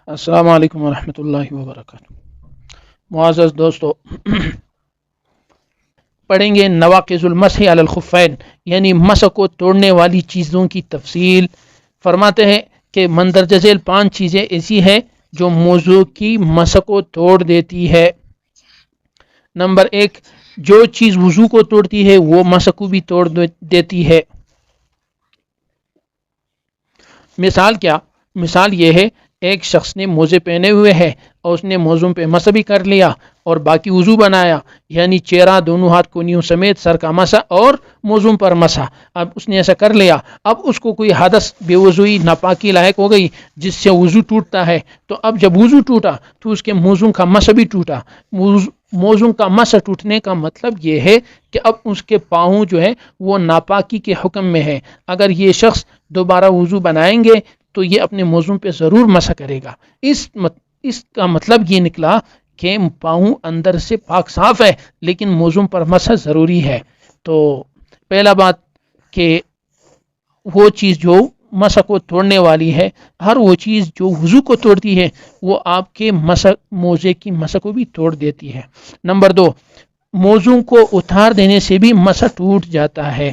السلام علیکم ورحمۃ اللہ وبرکاتہ۔ معزز دوستو، پڑھیں گے نواقض المسح علی الخفین، یعنی مسح کو توڑنے والی چیزوں کی تفصیل۔ فرماتے ہیں کہ مندرجہ ذیل 5 چیزیں ایسی ہیں جو موضوع کی مسح کو توڑ دیتی ہے۔ نمبر 1، جو چیز وضو کو توڑتی ہے وہ مسح کو بھی توڑ دیتی ہے۔ مثال کیا؟ مثال یہ ہے، ایک شخص نے موزے پہنے ہوئے ہیں اور اس نے موزوں پہ مسح بھی کر لیا اور باقی وضو بنایا، یعنی چہرہ، دونوں ہاتھ کونیوں سمیت سر کا مسح اور موزوں پر مسح۔ اب اس نے ایسا کر لیا، اب اس کو کوئی حدث، بے وضوئی، ناپاکی لاحق ہو گئی جس سے وضو ٹوٹتا ہے، تو اب جب وضو ٹوٹا تو اس کے موزوں کا مسح بھی ٹوٹا۔ موزوں کا مسح ٹوٹنے کا مطلب یہ ہے کہ اب اس کے پاؤں جو ہے وہ ناپاکی کے حکم میں ہے۔ اگر یہ شخص دوبارہ وضو بنائیں گے تو یہ اپنے موزوں پہ ضرور مسح کرے گا۔ اس کا مطلب یہ نکلا کہ پاؤں اندر سے پاک صاف ہے لیکن موزوں پر مسح ضروری ہے۔ تو پہلا بات کہ وہ چیز جو مسح کو توڑنے والی ہے، ہر وہ چیز جو وضو کو توڑتی ہے وہ آپ کے موزے کی مسح کو بھی توڑ دیتی ہے۔ نمبر 2، موزوں کو اتار دینے سے بھی مسح ٹوٹ جاتا ہے۔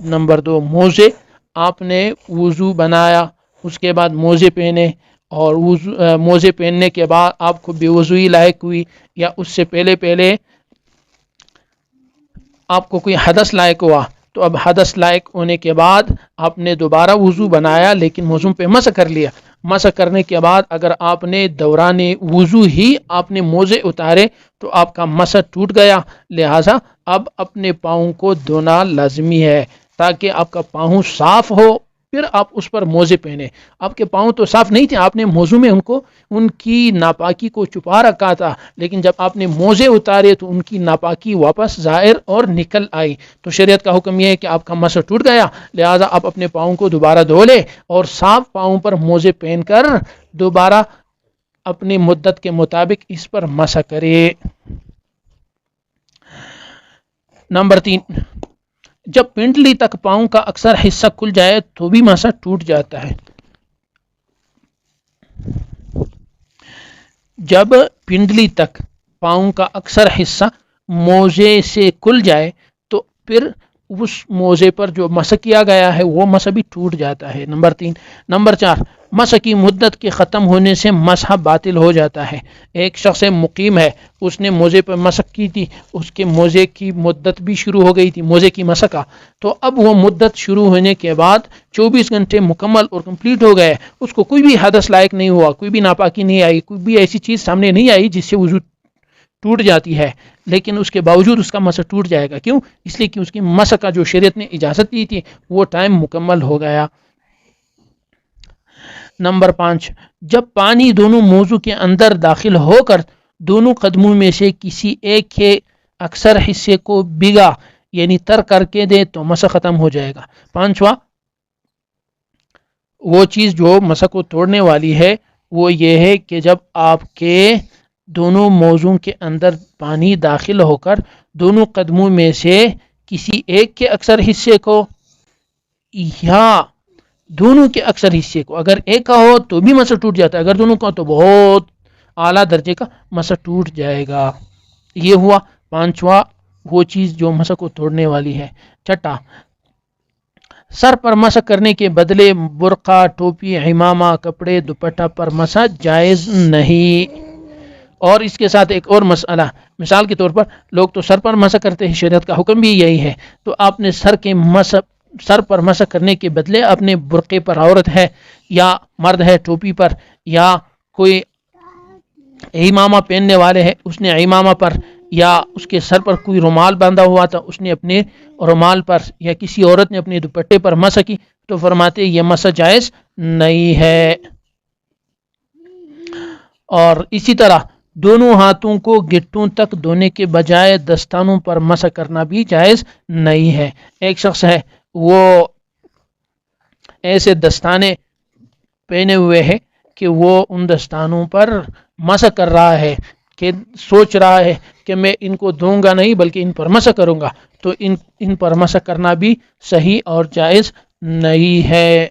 نمبر 2، موزے، آپ نے وضو بنایا، اس کے بعد موزے پہنے اور موزے پہننے کے بعد آپ کو بے وضوئی لاحق ہوئی یا اس سے پہلے آپ کو کوئی حدث لاحق ہوا، تو اب حدث لاحق ہونے کے بعد آپ نے دوبارہ وضو بنایا لیکن موزوں پہ مسح کر لیا۔ مسح کرنے کے بعد اگر آپ نے دوران وضو ہی آپ نے موزے اتارے تو آپ کا مسح ٹوٹ گیا، لہٰذا اب اپنے پاؤں کو دھونا لازمی ہے تاکہ آپ کا پاؤں صاف ہو، پھر آپ اس پر موزے پہنے۔ آپ کے پاؤں تو صاف نہیں تھے، آپ نے موزوں میں ان کی ناپاکی کو چھپا رکھا تھا، لیکن جب آپ نے موزے اتارے تو ان کی ناپاکی واپس ظاہر اور نکل آئی۔ تو شریعت کا حکم یہ ہے کہ آپ کا مسح ٹوٹ گیا، لہذا آپ اپنے پاؤں کو دوبارہ دھو لے اور صاف پاؤں پر موزے پہن کر دوبارہ اپنی مدت کے مطابق اس پر مسح کرے۔ نمبر 3، جب پنڈلی تک پاؤں کا اکثر حصہ کھل جائے تو بھی مسح ٹوٹ جاتا ہے۔ جب پنڈلی تک پاؤں کا اکثر حصہ موزے سے کھل جائے تو پھر اس موزے پر جو مسح کیا گیا ہے وہ مسح بھی ٹوٹ جاتا ہے۔ نمبر 3۔ نمبر 4، مسح کی مدت کے ختم ہونے سے مسح باطل ہو جاتا ہے۔ ایک شخص مقیم ہے، اس نے موزے پر مسح کی تھی، اس کے موزے کی مدت بھی شروع ہو گئی تھی، موزے کی مسح کا، تو اب وہ مدت شروع ہونے کے بعد 24 گھنٹے مکمل اور کمپلیٹ ہو گئے، اس کو کوئی بھی حدث لاحق نہیں ہوا، کوئی بھی ناپاکی نہیں آئی، کوئی بھی ایسی چیز سامنے نہیں آئی جس سے وضو ٹوٹ جاتی ہے، لیکن اس کے باوجود اس کا مسح ٹوٹ جائے گا۔ کیوں؟ اس لیے کہ اس کی مسح کا جو شریعت نے اجازت دی تھی وہ ٹائم مکمل ہو گیا۔ نمبر 5، جب پانی دونوں موضوع کے اندر داخل ہو کر دونوں قدموں میں سے کسی ایک کے اکثر حصے کو بھیگا یعنی تر کر کے دے تو مسح ختم ہو جائے گا۔ 5واں، وہ چیز جو مسح کو توڑنے والی ہے وہ یہ ہے کہ جب آپ کے دونوں موضوع کے اندر پانی داخل ہو کر دونوں قدموں میں سے کسی ایک کے اکثر حصے کو یا دونوں کے اکثر حصے کو، اگر ایک کا ہو تو بھی مسح ٹوٹ جاتا ہے، اگر دونوں کا تو بہت اعلیٰ درجے کا مسح ٹوٹ جائے گا۔ یہ ہوا 5واں وہ چیز جو مسح کو توڑنے والی ہے۔ 6، سر پر مسح کرنے کے بدلے برقع، ٹوپی، عمامہ، کپڑے، دوپٹہ پر مسح جائز نہیں۔ اور اس کے ساتھ ایک اور مسئلہ، مثال کے طور پر لوگ تو سر پر مسح کرتے ہیں، شریعت کا حکم بھی یہی ہے، تو آپ نے سر پر مسح کرنے کے بدلے اپنے برقعے پر، عورت ہے یا مرد ہے ٹوپی پر، یا کوئی عمامہ پہننے والے ہیں اس نے عمامہ پر، یا اس کے سر پر کوئی رومال باندھا ہوا تھا اس نے اپنے رومال پر، یا کسی عورت نے اپنے دوپٹے پر مسح کی، تو فرماتے یہ مسح جائز نہیں ہے۔ اور اسی طرح دونوں ہاتھوں کو گٹوں تک دھونے کے بجائے دستانوں پر مسح کرنا بھی جائز نہیں ہے۔ ایک شخص ہے وہ ایسے دستانے پہنے ہوئے ہے کہ وہ ان دستانوں پر مسح کر رہا ہے، کہ سوچ رہا ہے کہ میں ان کو دھوں گا نہیں بلکہ ان پر مسح کروں گا، تو ان پر مسح کرنا بھی صحیح اور جائز نہیں ہے۔